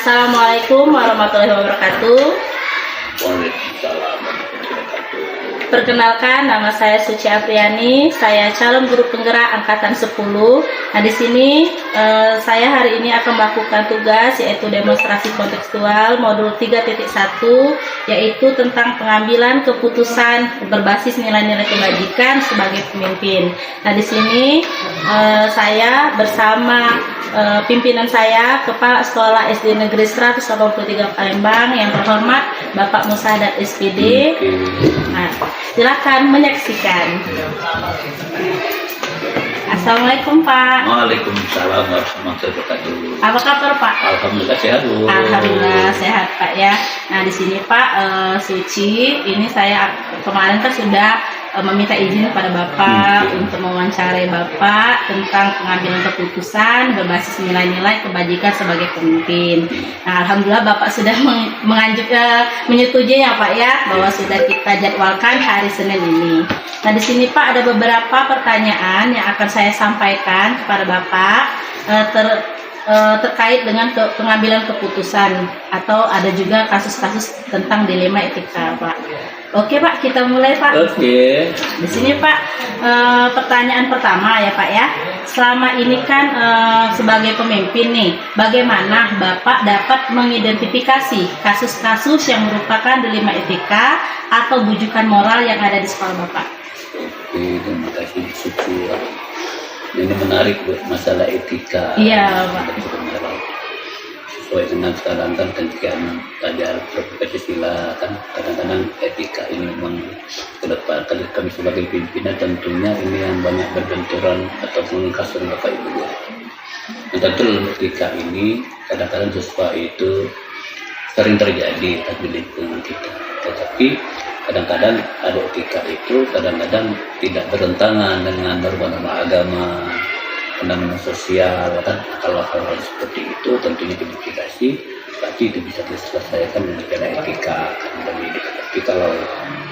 Assalamualaikum warahmatullahi wabarakatuh. Waalaikumsalam. Perkenalkan, nama saya Suci Apriani. Saya calon guru penggerak angkatan 10. Nah, di sini saya hari ini akan melakukan tugas yaitu demonstrasi kontekstual modul 3.1, yaitu tentang pengambilan keputusan berbasis nilai-nilai kebajikan sebagai pemimpin. Nah, di sini saya bersama pimpinan saya, Kepala Sekolah SD Negeri 183 Palembang yang terhormat Bapak Musadat SPD. Nah, silakan menyaksikan. Assalamualaikum Pak. Waalaikumsalam warahmatullahi wabarakatuh. Apa kabar Pak? Alhamdulillah sehat Bu. Alhamdulillah sehat Pak ya. Nah, di sini Pak Suci, ini saya kemarin kan sudah meminta izin kepada Bapak untuk mewawancarai Bapak tentang pengambilan keputusan berbasis nilai-nilai kebajikan sebagai pemimpin. Nah, alhamdulillah Bapak sudah menyetujui ya Pak ya, bahwa sudah kita jadwalkan hari Senin ini. Nah, di sini Pak ada beberapa pertanyaan yang akan saya sampaikan kepada Bapak terkait dengan pengambilan keputusan, atau ada juga kasus-kasus tentang dilema etika Pak. Oke Pak, kita mulai Pak. Oke. Di sini Pak, pertanyaan pertama ya Pak ya. Selama ini kan sebagai pemimpin nih, bagaimana Bapak dapat mengidentifikasi kasus-kasus yang merupakan dilema etika atau bujukan moral yang ada di sekolah Bapak? Oke, terima kasih Suci. Ini menarik buat masalah etika. Iya Pak. Sesuai dengan sekarang kan ketika belajar Pancasila kan kadang-kadang etika ini memang kedepan kami sebagai pimpinan tentunya ini yang banyak berbenturan ataupun kasus Bapak Ibu. Nah, tentu etika ini kadang-kadang sesuatu itu sering terjadi di lingkungan kita, tetapi kadang-kadang ada etika itu kadang-kadang tidak bertentangan dengan norma-norma agama, undang-undang sosial kan. Kalau hal-hal seperti itu tentunya diidentifikasi, berarti itu bisa diselesaikan dengan cara etika kan. Tapi kalau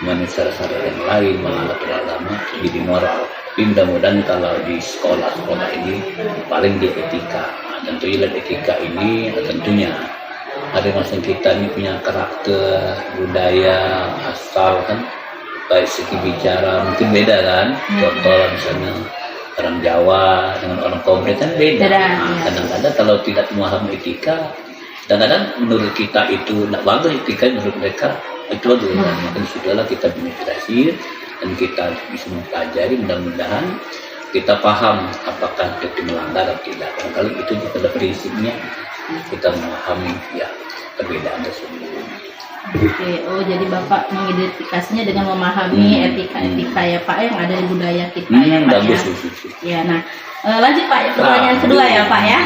manusia yang lain mengatur agama jadi moral. Tapi mudah-mudahan kalau di sekolah-sekolah ini paling di etika. Nah, tentunya etika ini tentunya ada masing kita ini punya karakter, budaya, asal kan, baik segi bicara mungkin beda kan. Contoh misalnya orang Jawa dengan orang Komplit kan beda. Nah, kadang-kadang kalau tidak memahami etika, kadang-kadang menurut kita itu tidak bagus, etika menurut mereka itu bagus. Mungkin sudahlah kita berinspirasi dan kita bisa mempelajari, mudah-mudahan kita paham apakah itu melanggar atau tidak. Barangkali itu pada prinsipnya kita memahami ya perbedaan tersebut. Oke, jadi Bapak mengidentifikasinya dengan memahami etika-etika ya Pak yang ada di budaya kita ya Pak ya. Ya, nah lanjut Pak, pertanyaan kedua ya Pak ya.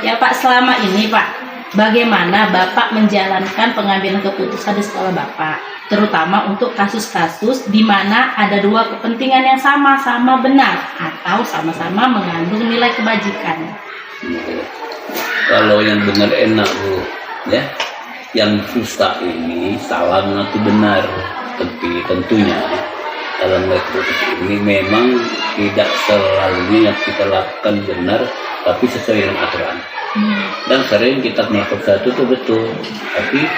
Ya Pak, selama ini Pak, bagaimana Bapak menjalankan pengambilan keputusan di sekolah Bapak, terutama untuk kasus-kasus di mana ada dua kepentingan yang sama-sama benar atau sama-sama mengandung nilai kebajikan? Kalau yang benar enak Bu, ya. Yang susah ini salah mengaku benar. Tapi tentunya dalam keputusan ini memang tidak selalu yang kita lakukan benar, tapi sesuai dengan aturan. Dan sering kita melakukan sesuatu itu betul, tapi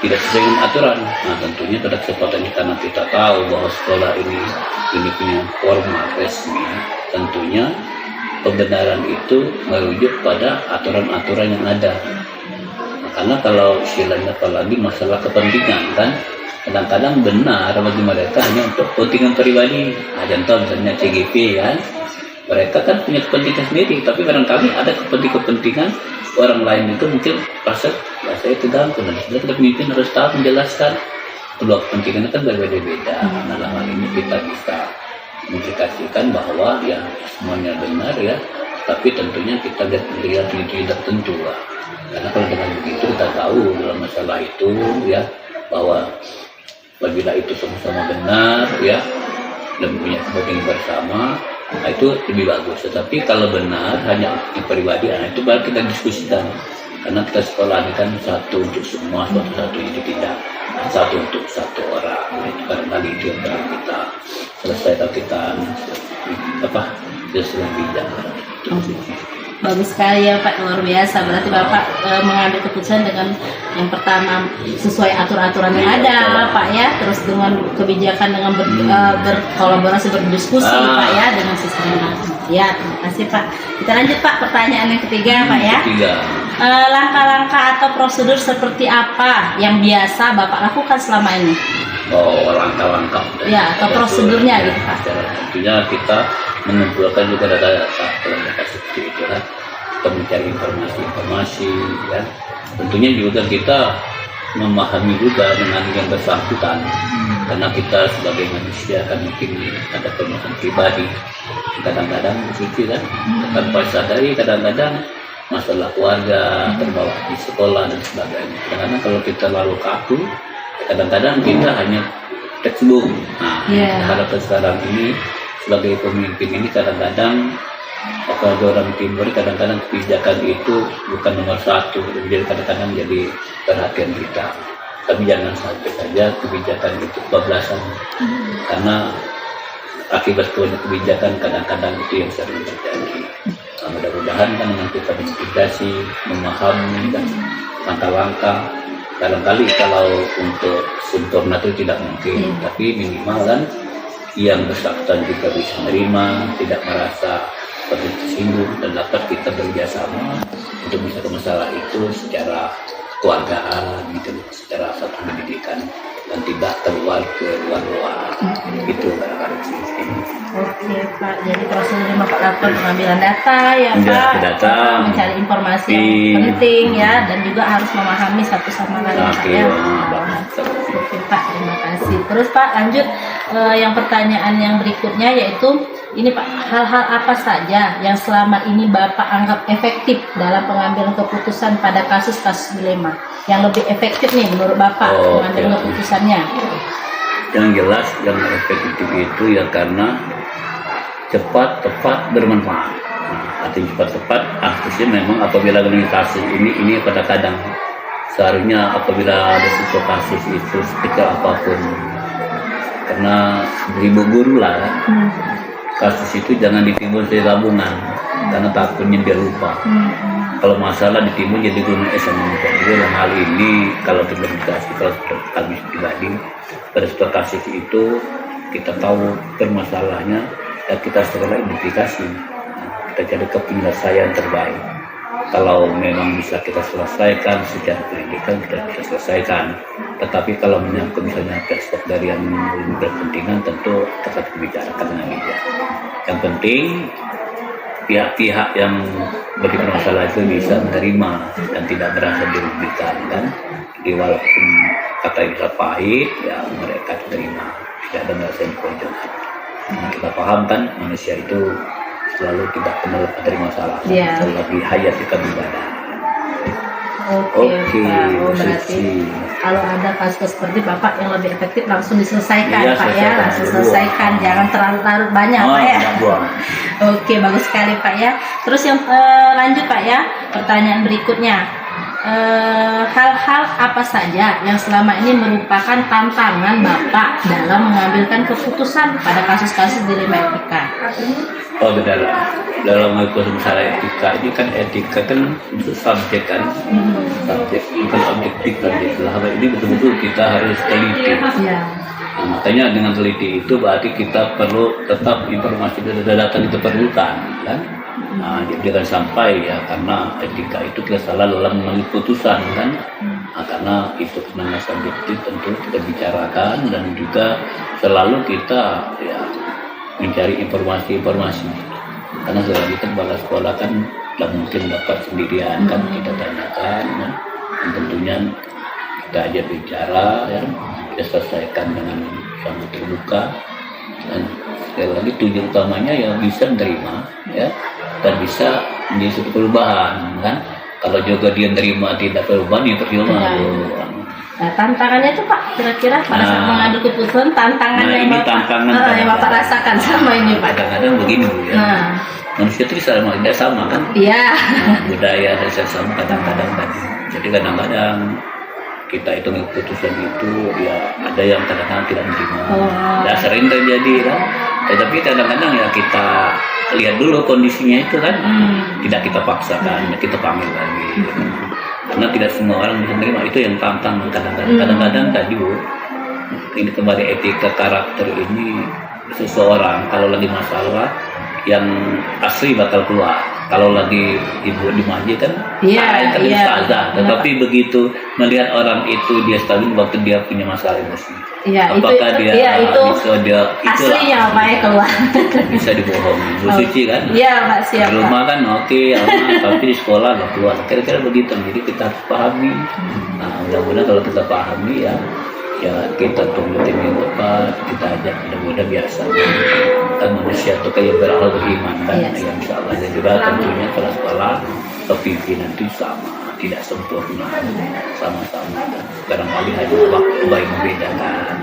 tidak sesuai dengan aturan. Nah, tentunya pada kesempatan ini karena kita tahu bahwa sekolah ini punya formal resmi, tentunya pembenaran itu merujuk pada aturan-aturan yang ada. Nah, karena kalau istilahnya apalagi masalah kepentingan kan, kadang-kadang benar bagi mereka hanya untuk kepentingan pribadi. Nah, contoh misalnya CGP kan, mereka kan punya kepentingan sendiri, tapi barangkali ada kepentingan orang lain itu mungkin rasa ya saya terganggu. Dan kita pemimpin harus tahu menjelaskan kedua kepentingan kan berbeda-beda. Nah, dalam hal ini kita bisa mengindikasikan bahwa ya semuanya benar ya, tapi tentunya kita lihat tidak tentu lah. Karena kalau dengan begitu kita tahu dalam masalah itu ya bahwa apabila itu sama-sama benar ya dan punya kepentingan bersama, nah itu lebih bagus. Tetapi kalau benar hanya untuk pribadi, nah itu baru kita diskusikan. Karena kita sekolah ini kan satu untuk semua, satu itu tidak satu untuk satu orang. Nah, itu barangkali itu yang perlu kita selesaikan, kita sesuai bijak. Bagus sekali ya Pak, luar biasa. Berarti Bapak mengambil keputusan dengan yang pertama sesuai aturan-aturan yang ada Pak ya, terus dengan kebijakan dengan berkolaborasi, berdiskusi Pak ya dengan sistem yang ada. Ya, terima kasih Pak. Kita lanjut Pak, pertanyaan yang ketiga Pak ya. Langkah-langkah atau prosedur seperti apa yang biasa Bapak lakukan selama ini? Oh, langkah-langkah. Ya, atau prosedurnya gitu Pak. Tentunya kita mengumpulkan juga data-data dalam seperti itu kan. Kita mencari informasi-informasi kan. Tentunya juga kita memahami juga dengan yang bersangkutan, karena kita sebagai manusia kan mungkin ada permasalahan pribadi, kadang-kadang suci kan, tanpa sadari kadang-kadang masalah keluarga terbawa di sekolah dan sebagainya. Kadang-kadang kalau kita lalu kaku, kadang-kadang kita hanya textbook. Nah, harapan sekarang ini sebagai pemimpin ini kadang-kadang apalagi orang timur, kadang-kadang kebijakan itu bukan nomor satu, jadi kadang-kadang jadi perhatian kita. Tapi jangan sampai saja kebijakan itu kebablasan, karena akibat kebijakan kadang-kadang itu yang sering terjadi. Nah, mudah-mudahan kan dengan kita mengintegrasi, memahami dan langkah-langkah, barangkali kalau untuk sempurna itu tidak mungkin, tapi minimal kan yang bersangkutan juga bisa menerima, tidak merasa seperti tersinggung, dan dapat kita bekerjasama untuk bisa ke masalah itu secara keluargaan gitu, secara satu pendidikan, dan tidak keluar ke luar-luar. Itu kadang-kadang sih. Oke Pak, jadi prosedur Bapak lakukan pengambilan data ya Pak, data, mencari informasi yang penting ya, dan juga harus memahami satu sama lain Pak ya. Oke Pak, terima kasih. Terus Pak lanjut yang pertanyaan yang berikutnya, yaitu ini Pak, hal-hal apa saja yang selama ini Bapak anggap efektif dalam pengambilan keputusan pada kasus-kasus dilema? Yang lebih efektif nih menurut Bapak mengambil keputusannya? Yang jelas yang efektif itu ya karena cepat, tepat, bermanfaat. Artinya cepat, tepat, artinya memang apabila dengan kasus ini kadang-kadang seharusnya apabila ada sebuah kasus itu sekecil apapun, karena beribu guru lah, kasus itu jangan ditimbun dari tabungan, karena takutnya dia lupa. Kalau masalah ditimbun jadi gunung es sama jadi dalam hal ini kalau terkomunikasi, kalau kami pribadi pada sebuah kasus itu kita tahu permasalahannya dan kita segera identifikasi, kita cari penyelesaian terbaik. Kalau memang bisa kita selesaikan secara pendidikan, kita bisa selesaikan. Tetapi kalau menyangkut misalnya perspektif dari yang lebih berkepentingan, tentu kita harus bicarakan dengan bijak. Yang penting pihak-pihak yang bermasalah itu bisa menerima dan tidak merasa dirugikan kan. Jadi walaupun kata bisa pahit, ya mereka terima, tidak ada merasa diperjuangkan. Nah, kita paham kan manusia itu selalu tidak pernah lepas dari masalah, lebih hayat kita beribadah. Oke, berarti kalau ada kasus seperti Bapak yang lebih efektif langsung diselesaikan Pak ya, langsung selesaikan, jangan terlalu larut banyak Pak ya. Oke, bagus sekali Pak ya. Terus yang lanjut Pak ya, pertanyaan berikutnya, hal-hal apa saja yang selama ini merupakan tantangan Bapak dalam mengambilkan keputusan pada kasus-kasus dilema etika? Oh, dalam hukum masalah etika ini kan, etika kan untuk subjek kan, subjek bukan objektif kan. Hal ini betul-betul kita harus teliti. Nah, makanya dengan teliti itu berarti kita perlu tetap informasi dan data kita perlukan kan. Nah, jadi jangan sampai ya, karena etika itu kita salah dalam mengambil keputusan kan. Nah, karena itu namanya subjektif, tentu kita bicarakan dan juga selalu kita ya mencari informasi-informasi, karena selagi kita balik sekolah kan tidak mungkin dapat sendirian kan, kita tanyakan ya. Dan tentunya kita aja bicara ya, kita selesaikan dengan sangat terbuka, dan sekali lagi tujuan utamanya ya bisa menerima ya, dan bisa menjadi suatu perubahan kan. Kalau juga dia menerima tidak perubahan ya percuma. Nah, tantangannya itu Pak, kira-kira pada saat mengambil keputusan, tantangan yang Bapak rasakan sama ini Pak. Kadang-kadang begini ya, manusia itu tidak sama kan. Iya. Budaya dan sama kadang-kadang kan. Jadi kadang-kadang kita itu keputusan itu ya ada yang kadang-kadang tidak menerima. Ya sering terjadi kan. Tetapi kadang-kadang ya kita lihat dulu kondisinya itu kan, tidak kita paksakan, kita panggil lagi. Karena tidak semua orang bisa menerima, itu yang tantang kadang-kadang tadi Bu, ini kembali etika karakter ini, seseorang kalau lagi masalah yang asli bakal keluar. Kalau lagi ibu di masjid kan, ustazah. Tetapi begitu melihat orang itu dia stabil waktu dia punya masalah emosi. Apakah itu dia aslinya Pak ya keluar. Bisa dibohongi. Bu Suci kan? Iya Pak, siap. Di rumah kan oke, tapi di sekolah nggak keluar. Kira-kira begitu. Jadi kita harus pahami. Nah, mudah-mudahan kalau kita pahami ya kita tunggu tim yang tepat, kita ajak, mudah-mudahan biasa kan manusia itu kayak berakal beriman kan, yang insya Allah. Dan juga tentunya kalau sekolah pimpinan itu sama, tidak sempurna, sama-sama, barangkali hanya waktu yang membedakan.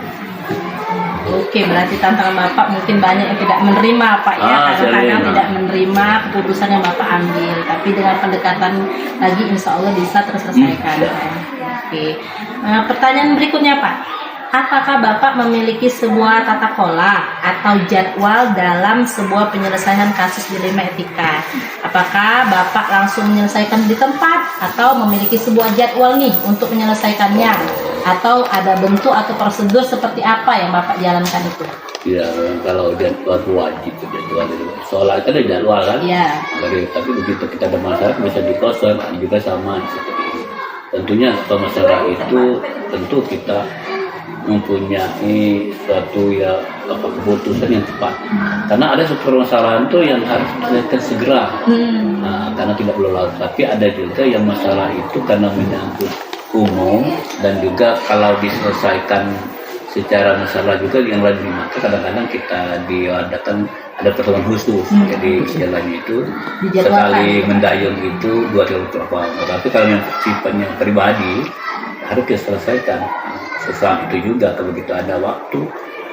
Oke, berarti tantangan Bapak mungkin banyak yang tidak menerima Pak ya, kadang-kadang tidak menerima keputusan yang Bapak ambil, tapi dengan pendekatan lagi insya Allah bisa terselesaikan. Oke. Pertanyaan berikutnya Pak, apakah Bapak memiliki sebuah tata kelola atau jadwal dalam sebuah penyelesaian kasus dilema etika? Apakah Bapak langsung menyelesaikan di tempat atau memiliki sebuah jadwal nih untuk menyelesaikannya? Atau ada bentuk atau prosedur seperti apa yang Bapak jalankan itu? Ya, kalau jadwal wajib jadwal itu. Soalnya ada jadwal kan? Iya. Tapi begitu kita ada masalah bisa dikosong, juga sama seperti itu. Tentunya kalau masalah itu tentu kita mempunyai suatu keputusan yang cepat. Karena ada permasalahan itu yang harus diselesaikan segera. Nah, karena tidak perlu lama. Tapi ada juga yang masalah itu karena menyangkut umum dan juga kalau diselesaikan secara masalah juga yang lain, maka kadang-kadang kita diadakan ada pertemuan khusus. Jadi jalannya itu sekali mendayung itu 2 kali berapa. Tapi kalau yang sifatnya pribadi harus diselesaikan. Sesaat itu juga kalau kita ada waktu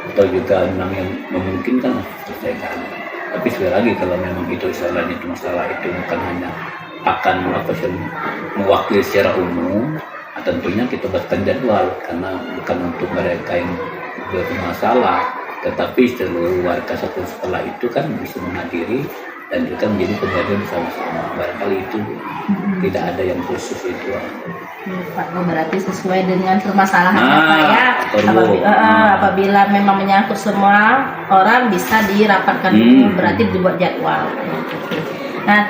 atau juga memang yang memungkinkan selesaikan. Tapi sekali lagi kalau memang itu istilahnya itu masalah itu bukan hanya akan mewakili secara umum, tentunya kita buatkan jadwal karena bukan untuk mereka yang bermasalah, tetapi seluruh warga satu sekolah itu kan bisa menghadiri dan juga menjadi pengajar bersama-sama. Barangkali itu tidak ada yang khusus itu. Pak, berarti sesuai dengan permasalahan Pak ya. Apabila memang menyangkut semua orang bisa dirapatkan dulu, berarti dibuat jadwal. Nah,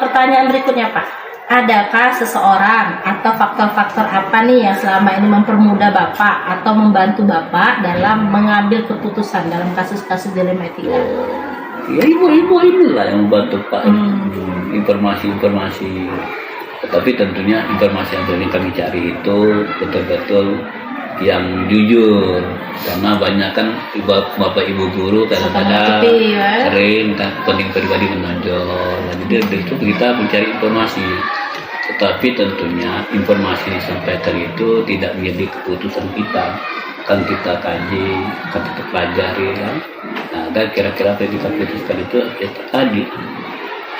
pertanyaan berikutnya Pak, adakah seseorang atau faktor-faktor apa nih yang selama ini mempermudah Bapak atau membantu Bapak dalam mengambil keputusan dalam kasus-kasus dilema etika? Ya ibu-ibu inilah yang membantu Pak. Informasi. Tetapi tentunya informasi yang sering kami cari itu betul-betul yang jujur, karena banyak kan bapak ibu guru kadang-kadang sering kan penting pribadi menonjol. Jadi dari itu kita mencari informasi, tetapi tentunya informasi yang disampaikan itu tidak menjadi keputusan kita, akan kita kaji, akan kita pelajari kan. Nah, agar kira-kira apa yang kita putuskan itu tadi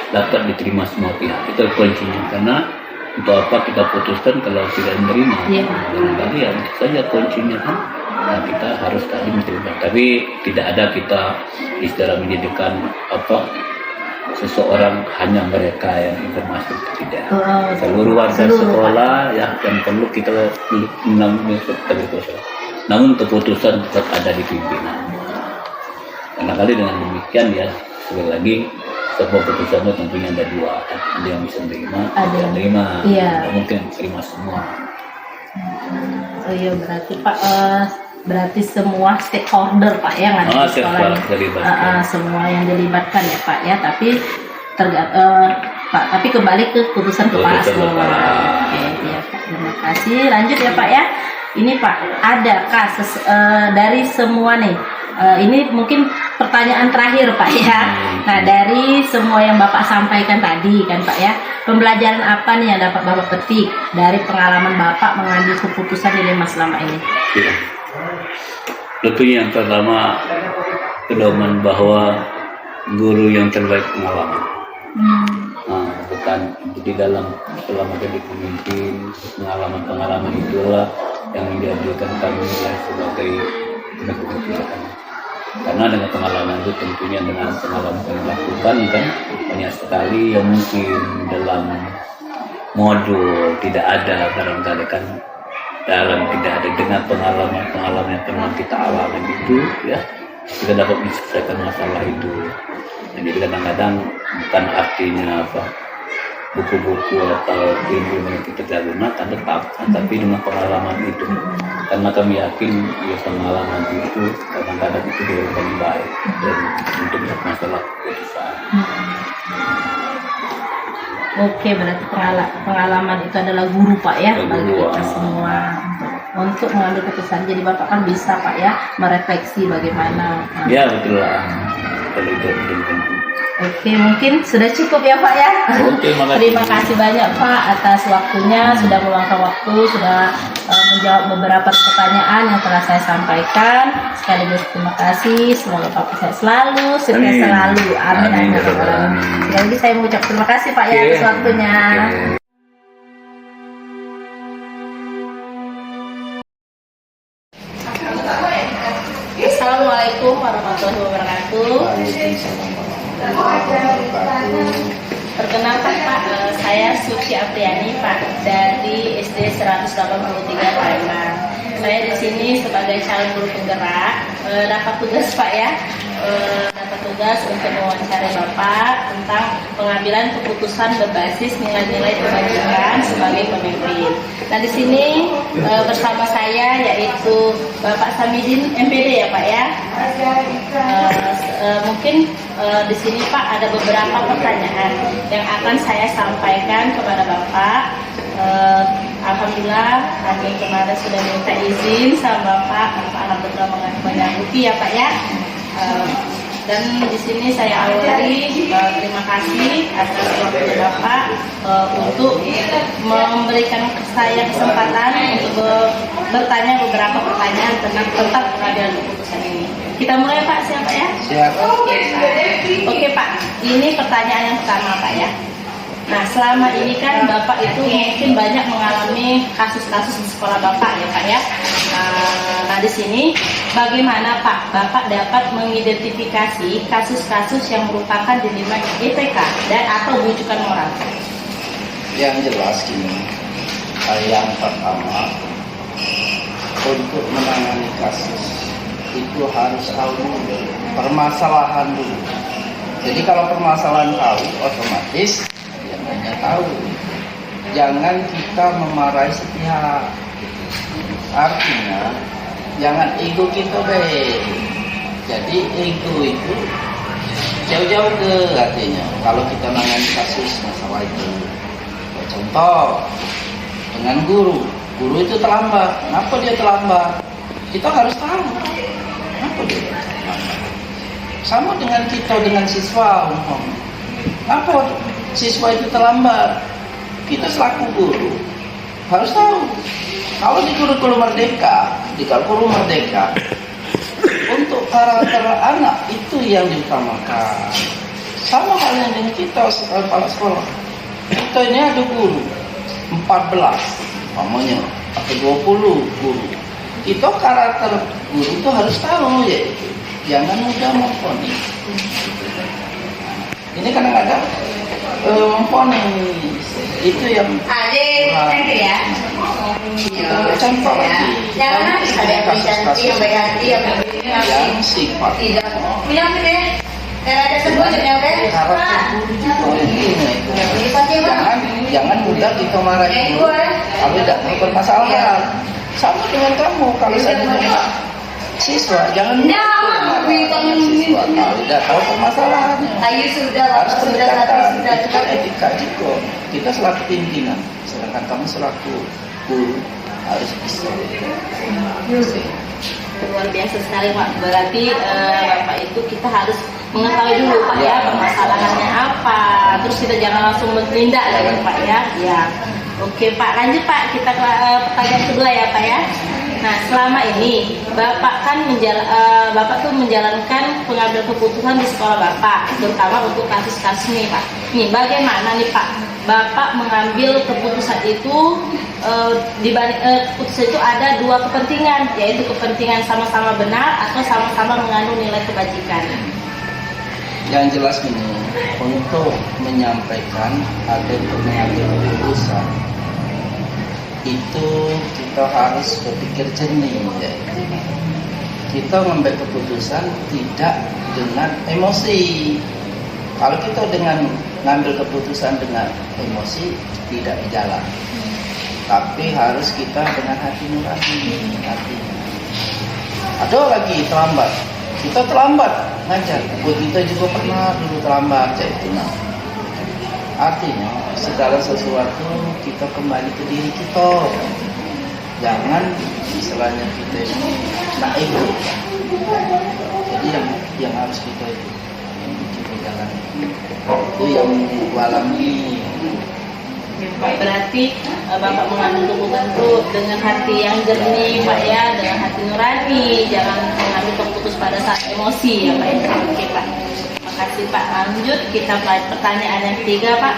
dapat diterima semua pihak. Itu kuncinya, karena untuk apa kita putuskan kalau tidak menerima? Barangkali ya itu saja kuncinya kan. Nah, kita harus tadi menerima. Tapi tidak ada kita istilah menjadikan seseorang hanya mereka yang informasi tidak. Seluruh warga sekolah ya yang perlu kita namun keputusan tetap ada di pimpinan. Barangkali dengan demikian ya, sekali lagi sebuah keputusan itu tentunya ada dua, ada yang bisa menerima, ada yang menerima, mungkin terima semua. Oh iya, berarti Pak, berarti semua stakeholder Pak yang ada di sekolah ini, semua yang dilibatkan ya Pak ya, tapi Pak, tapi kembali ke keputusan kepala sekolah. Oke, ya Pak, terima kasih. Lanjut ya Pak ya. Ini Pak, adakah dari semua nih? Ini mungkin pertanyaan terakhir Pak ya. Nah, dari semua yang Bapak sampaikan tadi kan Pak ya, pembelajaran apa nih yang dapat Bapak petik dari pengalaman Bapak mengambil keputusan dilema selama ini? Ya. Tentunya yang pertama, pedoman bahwa guru yang terbaik pengalaman. Bukan di dalam selama jadi pemimpin, pengalaman itulah yang menjadikan kami sebagai penegak kebijakan. Karena dengan pengalaman itu tentunya dengan pengalaman yang dilakukan kan banyak sekali yang mungkin dalam modul tidak ada, barangkali kan dalam tidak ada, dengan pengalaman yang pernah kita alami itu ya kita dapat menyelesaikan masalah itu. Jadi kadang-kadang bukan artinya apa buku-buku atau ilmu yang kita gunakan tetap, tapi dengan pengalaman itu, karena kami yakin ya pengalaman itu kadang-kadang itu yang paling baik dan untuk masalah keputusan. Oke, berarti pengalaman itu adalah guru Pak ya bagi Guru, kita semua untuk mengambil keputusan. Jadi Bapak kan bisa Pak ya merefleksi bagaimana. Ya betul lah, kalau itu penting. Oke, mungkin sudah cukup ya Pak ya. Oke, makasih. Terima kasih banyak Pak atas waktunya, sudah meluangkan waktu, sudah menjawab beberapa pertanyaan yang telah saya sampaikan. Sekaligus terima kasih, semoga Bapak sehat selalu, sukses Amin. selalu. Amin. Amin. Amin. Sekali lagi saya mengucap terima kasih Pak ya Oke. atas waktunya. Oke. Assalamualaikum warahmatullahi wabarakatuh. Perkenalkan Pak, saya Suci Apriani Pak dari SD 183 Palembang. Saya di sini sebagai calon guru penggerak, dapat tugas Pak ya, dapat tugas untuk mewawancarai Bapak tentang pengambilan keputusan berbasis nilai-nilai kebajikan sebagai pemimpin. Nah di sini bersama saya yaitu Bapak Samidin MPD ya Pak ya. Mungkin di sini Pak ada beberapa pertanyaan yang akan saya sampaikan kepada Bapak. Alhamdulillah kami kemarin sudah minta izin sama Bapak alhamdulillah menyanggupi ya Pak ya. Dan di sini saya awali terima kasih atas waktu Bapak untuk memberikan saya kesempatan untuk bertanya beberapa pertanyaan tentang pengambilan keputusan ini. Kita mulai Pak, siapa ya? Siap. Oke Pak, ini pertanyaan yang pertama Pak ya. Nah selama ini kan Bapak itu mungkin banyak mengalami kasus-kasus di sekolah Bapak ya Pak ya. Nah di sini bagaimana Pak Bapak dapat mengidentifikasi kasus-kasus yang merupakan dilema IPK dan atau bujukan moral? Yang jelas ini, yang pertama untuk menangani kasus itu harus tahu dulu permasalahan dulu. Jadi kalau permasalahan tahu, otomatis yang lainnya tahu. Jangan kita memarahi sepihak. Artinya jangan ego kita baik. Jadi ego itu jauh-jauh ke artinya. Kalau kita menangani kasus masalah itu, contoh dengan guru itu terlambat. Kenapa dia terlambat? Kita harus tahu kenapa dia terlambat. Sama dengan kita dengan siswa, kenapa siswa itu terlambat? Kita selaku guru harus tahu. Kalau di kurikulum merdeka, untuk karakter anak itu yang diutamakan. Sama halnya dengan kita kepala sekolah. Kita ini ada guru 14, namanya atau 20 guru. Kita karakter guru itu harus tahu ya. Jangan mudah memponis. Ini kadang-kadang memponis itu yang ya. contoh lagi dalam kasus-kasus yang sifatnya karakter guru juga jangan mudah kita marahi guru kalau tidak tahu permasalahan. Sama dengan kamu kalau saya dengan siswa jangan mudah siswa kalau tidak tahu permasalahannya. Harus pendekatan itu etika juga. Kita selaku pimpinan, sedangkan kamu selaku guru harus bisa. Luar biasa sekali Pak. Berarti Bapak itu kita harus mengetahui dulu Pak ya permasalahannya apa. Terus kita jangan langsung bertindak lagi Pak ya. Ya. Oke Pak, lanjut Pak. Kita ke pertanyaan kedua ya Pak ya. Nah selama ini Bapak kan Bapak tuh menjalankan pengambil keputusan di sekolah Bapak, terutama untuk kasus-kasus nih Pak. Nih bagaimana nih Pak Bapak mengambil keputusan itu dibanding keputusan itu ada dua kepentingan, yaitu kepentingan sama-sama benar atau sama-sama mengandung nilai kebajikan. Yang jelas ini untuk menyampaikan atau untuk mengambil keputusan itu kita harus berpikir jernih ya. Kita mengambil keputusan tidak dengan emosi. Kalau kita dengan ngambil keputusan dengan emosi tidak berjalan. Tapi harus kita dengan hati nurani. Ada lagi terlambat. Kita terlambat ngajar. Buat kita juga pernah dulu terlambat itu. Artinya segala sesuatu kita kembali ke diri kita. Jangan istilahnya kita ego. Jadi yang harus kita jalan itu yang alami. Berarti Bapak mengambil keputusan itu dengan hati yang jernih Pak ya, dengan hati nurani, jangan mengambil keputusan pada saat emosi ya Pak ya. Oke Pak, makasih Pak. Lanjut kita pertanyaan yang ketiga Pak.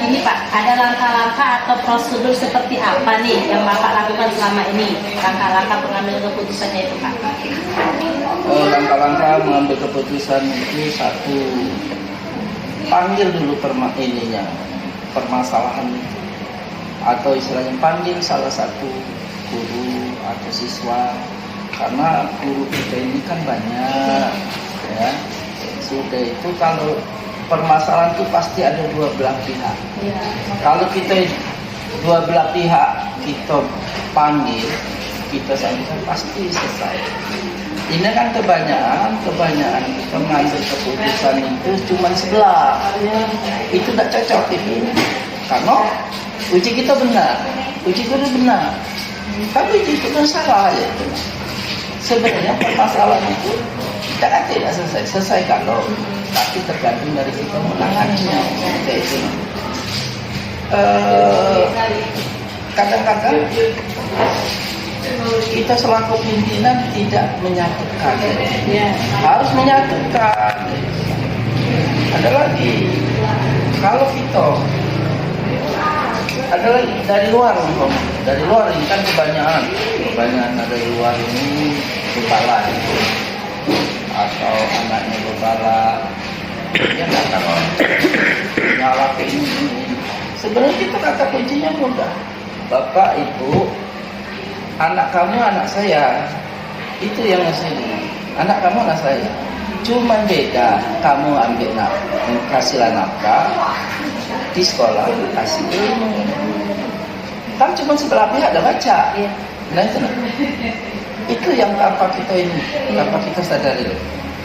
Ini Pak, ada langkah-langkah atau prosedur seperti apa nih yang Bapak lakukan selama ini? Langkah-langkah pengambilan keputusannya itu Pak. Langkah-langkah mengambil keputusan itu satu, panggil dulu permasalahan itu, atau istilahnya panggil salah satu guru atau siswa, karena guru kita ini kan banyak ya. Sudah itu kalau permasalahan itu pasti ada dua belah pihak ya. Kalau kita dua belah pihak kita panggil, kita sampaikan pasti selesai. Ini kan kebanyakan kita mengambil keputusan itu cuma sebelah. Itu tidak cocok ini. Karena uji kita benar, tapi uji kita salah ya. Sebenarnya permasalahan itu kita tidak selesai kalau, tapi tergantung dari kita menanganinya. Itu. Kadang-kadang kita selaku pimpinan tidak menyatukan, harus menyatukan. Ada lagi, kalau kita ada lagi dari luar ini kan kebanyakan dari luar ini kepala atau anaknya kepala, dia kata nyala ke ini. Sebenarnya kita kata kuncinya mudah, Bapak Ibu. Anak kamu anak saya, itu yang asli. Anak kamu anak saya, cuman beda. Kamu ambil kasihlah nafkah di sekolah, kasih ilmu. Kan cuma sebelah pihak ada baca. Nah itu yang tanpa kita sadari.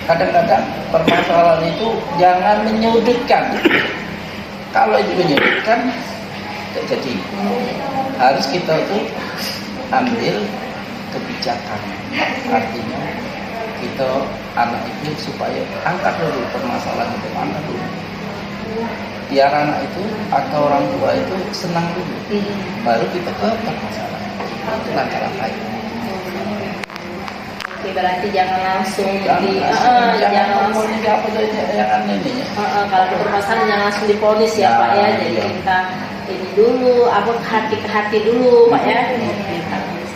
Kadang-kadang permasalahan itu jangan menyudutkan. Kalau itu menyudutkan, tidak jadi. Harus kita tuh ambil kebijakan, artinya kita anak itu supaya angkat dulu permasalahan itu mana dulu, biar anak itu atau orang tua itu senang dulu, baru kita ke permasalahan. Itu langkah-langkah itu. Oke, berarti jangan langsung jangan langsung apa yang ini ya. Kalau permasalahan jangan langsung diponis ya Pak ya. Jadi kita ini dulu, hati ke hati dulu Pak ya.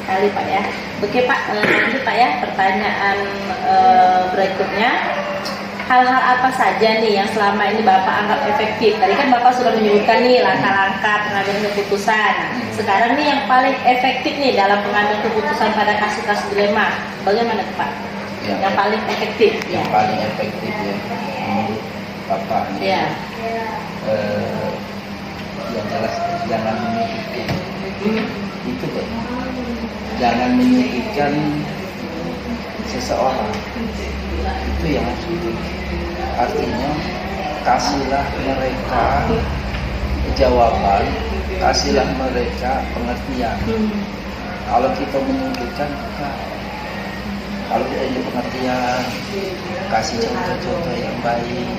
Sekali Pak ya. Oke Pak, lanjut Pak ya. Pertanyaan berikutnya, hal-hal apa saja nih yang selama ini Bapak anggap efektif? Tadi kan Bapak sudah menyebutkan nih langkah-langkah pengambilan keputusan. Sekarang nih yang paling efektif nih dalam pengambilan keputusan pada kasus-kasus dilema, bagaimana Pak? Yang paling efektif? Yang paling efektif ya menurut Bapak nih. Ya. Yang jelas jangan menyudutkan. Itu Pak. Jangan menyudutkan seseorang. Itu yang artinya kasihlah mereka jawaban, kasihlah mereka pengertian. Kalau kita menyudutkan, kalau kita ini pengertian, kasih contoh-contoh yang baik,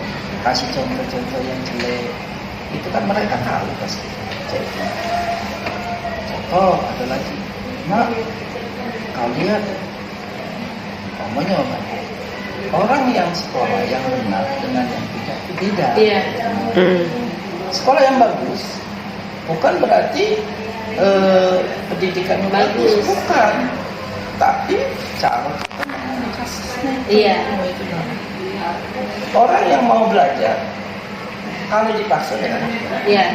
kasih contoh-contoh yang jelek, itu kan mereka tahu pasti. Contoh ada lagi, Nak, kau lihat, omongnya orang yang sekolah yang benar dengan yang tidak itu beda. Iya. Sekolah yang bagus bukan berarti pendidikannya bagus, Bagus. bukan. Tapi cara kita menangani kasusnya Iya. itu. Orang yang mau belajar kalau dipaksa dengan Iya.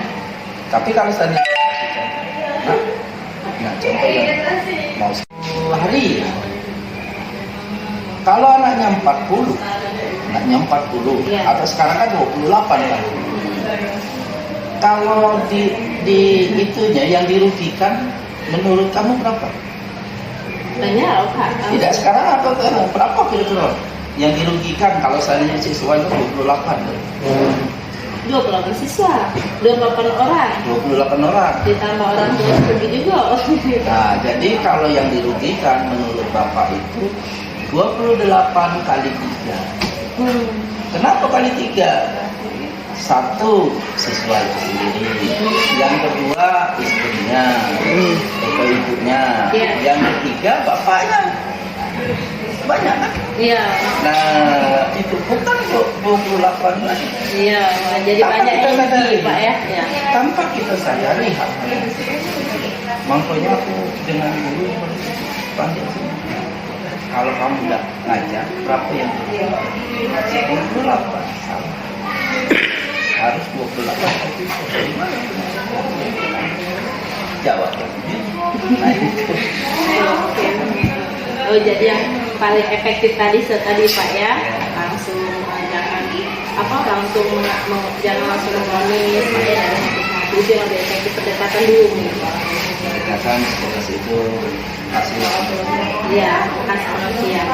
tapi kalau saya nah contohnya mau 10 hari, kalau anaknya 40 Iya. atau sekarang kan 28 kan. Kalau di itunya yang dirugikan menurut kamu berapa? Banyak loh Pak. Tidak sekarang atau berapa kira-kira yang dirugikan kalau seandainya siswa itu 28? 28 siswa, 28 orang. 28 orang. Ditambah orang tua rugi juga. Nah, jadi kalau yang dirugikan menurut Bapak itu 28 kali 3. Kenapa kali 3? Satu, siswa itu sendiri. Yang kedua, istrinya atau ibunya. Iya. Yang ketiga, bapaknya. Banyak kan? Iya. Nah, itu bukan 28 lagi. Iya, jadi Tanpa banyak kita yang sadari. rugi Pak ya. Iya. Tanpa kita sadari hal-hal itu. Makanya aku dengan guru panggil sini. Kalau kamu udah ngajar, berapa yang 28 salah. Harus 28 tapi gimana? Jawab. Nah itu. Oh jadi yang paling efektif tadi Pak ya, langsung jangan langsung mengonis Pak ya, dari satu itu yang lebih efektif, pendekatan dulu. Pendekatan seperti itu hasil. Iya, kasih pengertian.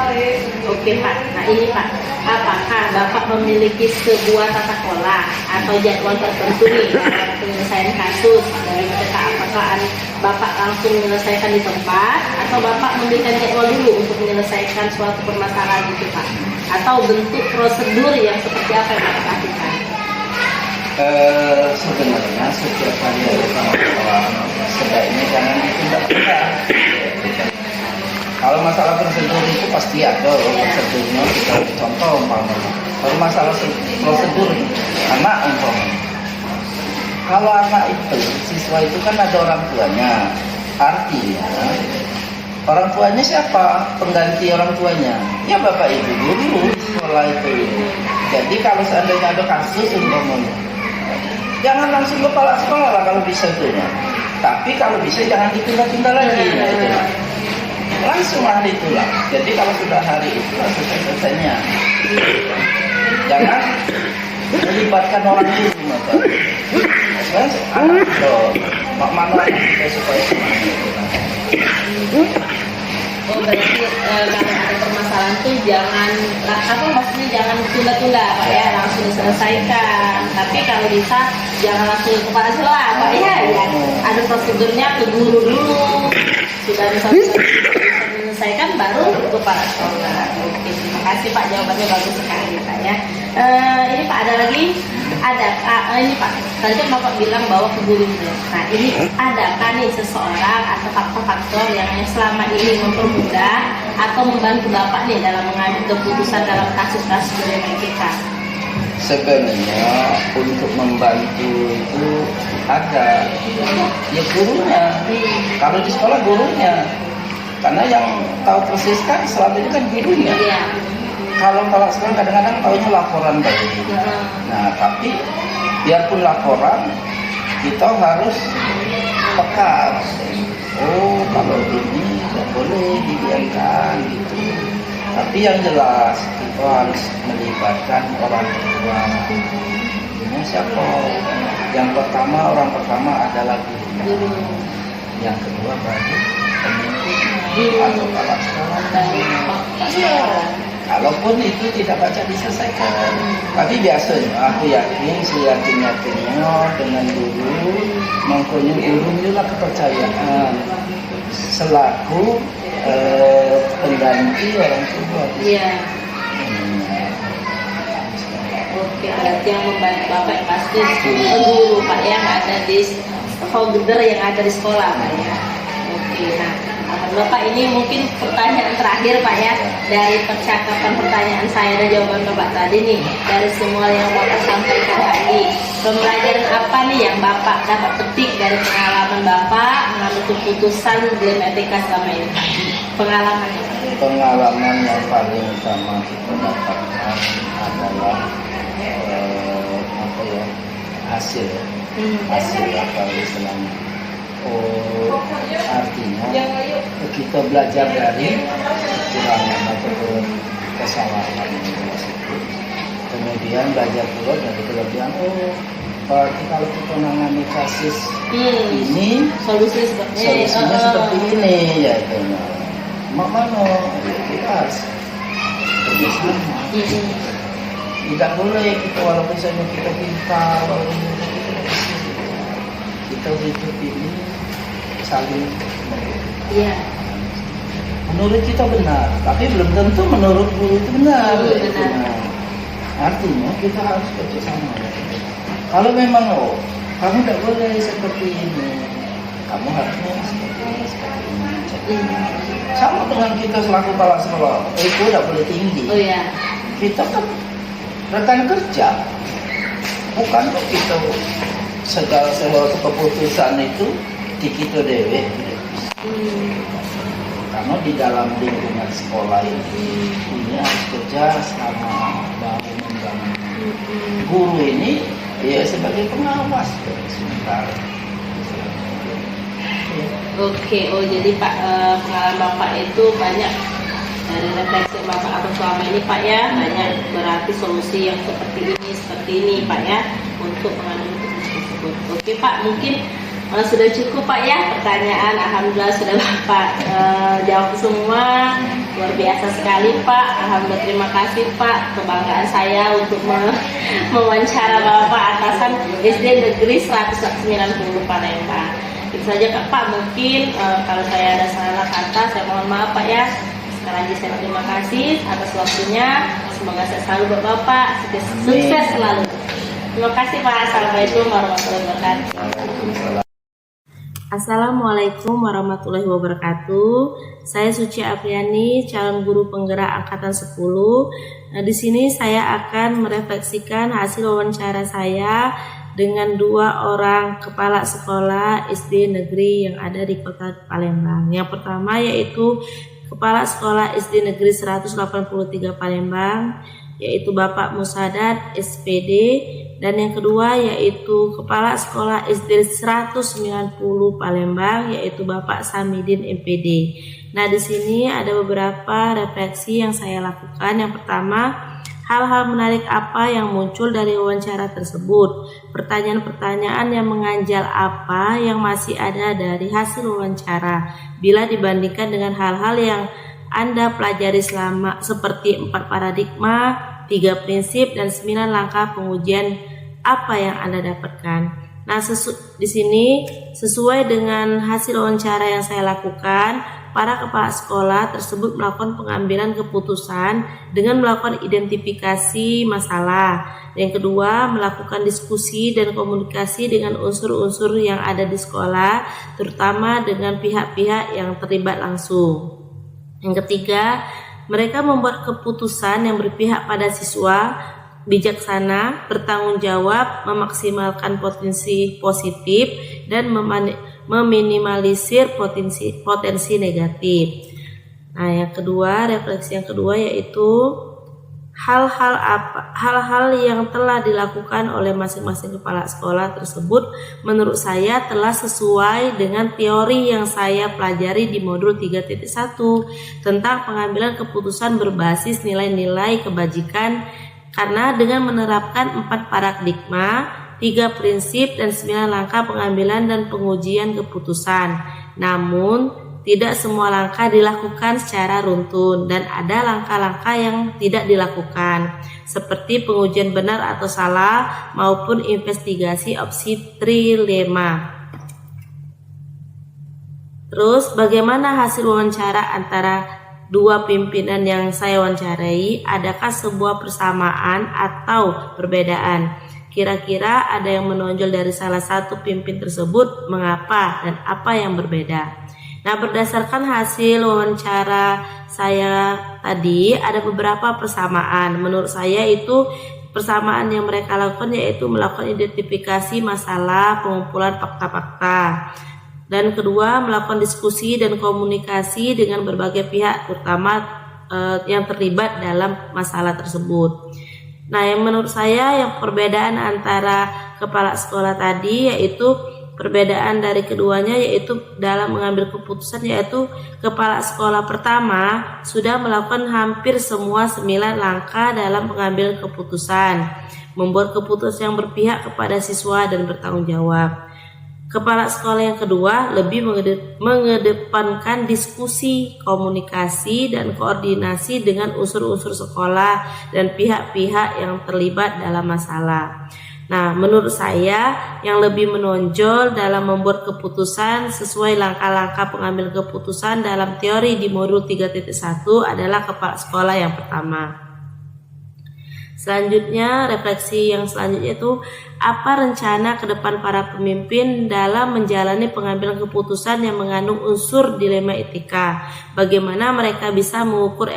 Oke Pak, nah ini Pak, apakah Bapak memiliki sebuah tata kelola atau jadwal tertentu nih dalam penyelesaian kasus dari mereka? Apakah Bapak langsung menyelesaikan di tempat atau Bapak memberikan jadwal dulu untuk menyelesaikan suatu permasalahan itu Pak? Atau bentuk prosedur yang seperti apa yang Bapak lakukan? Sebenarnya setiap kali ada masalah sebaiknya jangan ditunda-tunda. Kalau masalah prosedur itu pasti ada prosedurnya, kita contoh umpamanya. Kalau masalah prosedur anak umpamanya, kalau anak itu siswa itu kan ada orang tuanya, artinya orang tuanya siapa? Pengganti orang tuanya ya bapak ibu guru di sekolah itu. Jadi kalau seandainya ada kasus umpamanya, jangan langsung kepala sekolah lah kalau bisa itu. Tapi kalau bisa jangan ditunda-tunda lagi. Nah, itu. Langsung hari itulah. Jadi kalau sudah hari itu langsung selesainya. Jangan melibatkan orang itu maka. Sekarang anak mana kita supaya semangat. Oh berarti kalau ada permasalahan tuh jangan maksudnya jangan tunda-tunda Pak ya, langsung diselesaikan. Tapi kalau bisa jangan langsung ke kepala sekolah Pak ya, ada prosedurnya ke guru dulu. Sudah bisa menyelesaikan baru ke kepala sekolah. Oke, terima kasih Pak, jawabannya bagus sekali Pak ya. Ini Pak ada lagi? Ini Pak, tadi kan Bapak bilang bahwa ke guru. Nah ini adakah nih seseorang atau faktor-faktor yang selama ini mempermudah atau membantu Bapak nih dalam mengambil keputusan dalam kasus-kasus BMTK? Sebenarnya untuk membantu itu ada ya gurunya. Kalau di sekolah gurunya, karena yang tahu persis kan selama ini kan gurunya. Iya. Kalau sekarang kadang-kadang tahunya laporan tadi. Nah tapi biarpun laporan kita harus peka. Oh kalau ini tidak boleh dibiarkan gitu. Tapi yang jelas kita harus melibatkan orang tua. Ini siapa? Yang pertama orang pertama adalah guru. Yang kedua baru pemimpin atau kepala sekolah. Kalaupun itu tidak baca diselesaikan, tapi biasanya aku yakin seyakin-yakinnya dengan guru, makanya guru inilah kepercayaan selaku pengganti orang tua. Iya. Oke, berarti yang membantu Bapak yang pasti guru Pak yang ada di holder yang ada di sekolah Pak ya. Oke, nah Bapak ini mungkin pertanyaan terakhir Pak ya, dari percakapan pertanyaan saya dan jawaban Bapak tadi nih, dari semua yang Bapak sampaikan tadi, pembelajaran apa nih yang Bapak dapat petik dari pengalaman Bapak mengambil keputusan di MTK selama ini? Pengalamannya. Pengalaman yang paling utama kita dapatkan adalah apa ya, hasil apa istilahnya. Artinya kita belajar dari kekurangan atau kesalahan tersebut, kemudian belajar pula dari kelebihan. Berarti kalau kita menangani kasus ini solusinya seperti ini, ya itu mana kita harus kerjasama. Tidak boleh kita walaupun misalnya kita pintar, kita hidup ini saling Iya. menurut kita benar, tapi belum tentu menurut guru itu benar. Benar. Artinya kita harus kerjasama. Kalau memang kamu tidak boleh seperti ini, kamu harusnya seperti ini. Sama dengan kita selaku kepala sekolah, itu tidak boleh tinggi. Oh ya. Kita kan rekan kerja, bukan kok kita segala sesuatu keputusan itu di kita dewe. Karena di dalam lingkungan sekolah ini harus kerja sama bahu membangun. Guru ini ya sebagai pengawas sementara. Oke, jadi Pak, pengalaman Bapak itu banyak dari refleksi Bapak atau selama ini Pak ya, banyak berarti solusi yang seperti ini Pak ya, untuk mengambil keputusan tersebut. Oke Pak, mungkin sudah cukup Pak ya pertanyaan. Alhamdulillah sudah Bapak jawab semua, luar biasa sekali Pak. Alhamdulillah, terima kasih Pak, kebanggaan saya untuk mewawancara Bapak atasan SD Negeri 190 Palembang. Itu saja Pak, mungkin kalau saya ada salah kata saya mohon maaf Pak ya. Sekali lagi saya terima kasih atas waktunya, semoga saya selalu buat Bapak sukses selalu. Terima kasih Pak. Assalamualaikum warahmatullahi wabarakatuh. Assalamualaikum warahmatullahi wabarakatuh. Saya Suci Apriani, calon guru penggerak angkatan 10. Nah, di sini saya akan merefleksikan hasil wawancara saya dengan 2 orang kepala sekolah SD negeri yang ada di Kota Palembang. Yang pertama yaitu Kepala Sekolah SD Negeri 183 Palembang, yaitu Bapak Musadat SPD, dan yang kedua yaitu Kepala Sekolah SD 190 Palembang, yaitu Bapak Samidin MPD. Nah, di sini ada beberapa refleksi yang saya lakukan. Yang pertama, hal-hal menarik apa yang muncul dari wawancara tersebut? Pertanyaan-pertanyaan yang mengganjal apa yang masih ada dari hasil wawancara bila dibandingkan dengan hal-hal yang Anda pelajari selama, seperti 4 paradigma, 3 prinsip, dan 9 langkah pengujian apa yang Anda dapatkan. Nah, di sini sesuai dengan hasil wawancara yang saya lakukan, para kepala sekolah tersebut melakukan pengambilan keputusan dengan melakukan identifikasi masalah. Yang kedua, melakukan diskusi dan komunikasi dengan unsur-unsur yang ada di sekolah, terutama dengan pihak-pihak yang terlibat langsung. Yang ketiga, mereka membuat keputusan yang berpihak pada siswa, bijaksana, bertanggung jawab, memaksimalkan potensi positif, dan meminimalisir potensi negatif. Nah, yang kedua, refleksi yang kedua yaitu hal-hal yang telah dilakukan oleh masing-masing kepala sekolah tersebut menurut saya telah sesuai dengan teori yang saya pelajari di modul 3.1 tentang pengambilan keputusan berbasis nilai-nilai kebajikan, karena dengan menerapkan 4 paradigma, 3 prinsip, dan 9 langkah pengambilan dan pengujian keputusan. Namun tidak semua langkah dilakukan secara runtun dan ada langkah-langkah yang tidak dilakukan, seperti pengujian benar atau salah maupun investigasi opsi trilema. Terus bagaimana hasil wawancara antara 2 pimpinan yang saya wawancarai? Adakah sebuah persamaan atau perbedaan? Kira-kira ada yang menonjol dari salah satu pimpin tersebut, mengapa dan apa yang berbeda? Nah, berdasarkan hasil wawancara saya tadi, ada beberapa persamaan. Menurut saya itu persamaan yang mereka lakukan yaitu melakukan identifikasi masalah, pengumpulan fakta-fakta. Dan kedua, melakukan diskusi dan komunikasi dengan berbagai pihak, terutama yang terlibat dalam masalah tersebut. Nah, yang menurut saya yang perbedaan antara kepala sekolah tadi yaitu perbedaan dari keduanya yaitu dalam mengambil keputusan, yaitu kepala sekolah pertama sudah melakukan hampir semua 9 langkah dalam pengambilan keputusan, membuat keputusan yang berpihak kepada siswa dan bertanggung jawab. Kepala sekolah yang kedua lebih mengedepankan diskusi, komunikasi, dan koordinasi dengan unsur-unsur sekolah dan pihak-pihak yang terlibat dalam masalah. Nah, menurut saya yang lebih menonjol dalam membuat keputusan sesuai langkah-langkah pengambil keputusan dalam teori di modul 3.1 adalah kepala sekolah yang pertama. Selanjutnya, refleksi yang selanjutnya itu apa rencana ke depan para pemimpin dalam menjalani pengambilan keputusan yang mengandung unsur dilema etika. Bagaimana mereka bisa mengukur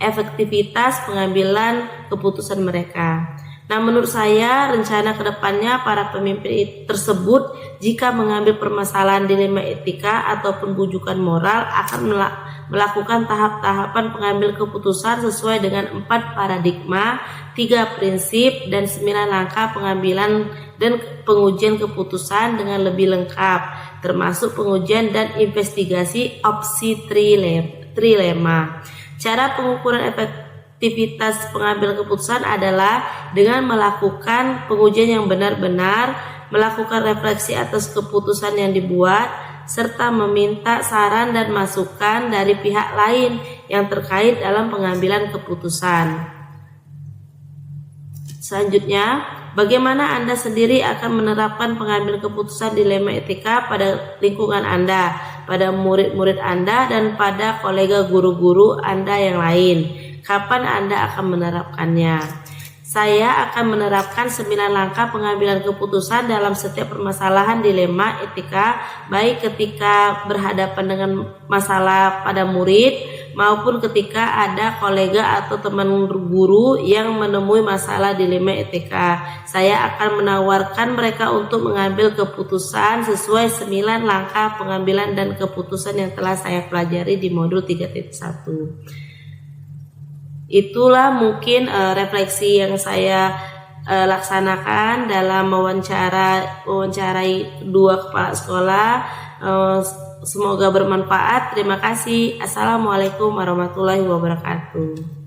efektivitas pengambilan keputusan mereka. Nah, menurut saya rencana kedepannya para pemimpin tersebut jika mengambil permasalahan dilema etika ataupun bujukan moral akan melakukan tahap-tahapan pengambil keputusan sesuai dengan 4 paradigma, 3 prinsip, dan 9 langkah pengambilan dan pengujian keputusan dengan lebih lengkap, termasuk pengujian dan investigasi opsi trilema. Cara pengukuran aktivitas pengambil keputusan adalah dengan melakukan pengujian yang benar-benar, melakukan refleksi atas keputusan yang dibuat, serta meminta saran dan masukan dari pihak lain yang terkait dalam pengambilan keputusan. Selanjutnya, bagaimana Anda sendiri akan menerapkan pengambilan keputusan dilema etika pada lingkungan Anda, pada murid-murid Anda, dan pada kolega guru-guru Anda yang lain? Kapan Anda akan menerapkannya? Saya akan menerapkan 9 langkah pengambilan keputusan dalam setiap permasalahan dilema etika, baik ketika berhadapan dengan masalah pada murid maupun ketika ada kolega atau teman guru yang menemui masalah dilema etika. Saya akan menawarkan mereka untuk mengambil keputusan sesuai 9 langkah pengambilan dan keputusan yang telah saya pelajari di modul 3.1. Itulah mungkin refleksi yang saya laksanakan dalam mewawancarai kedua kepala sekolah. Semoga bermanfaat. Terima kasih. Assalamualaikum warahmatullahi wabarakatuh.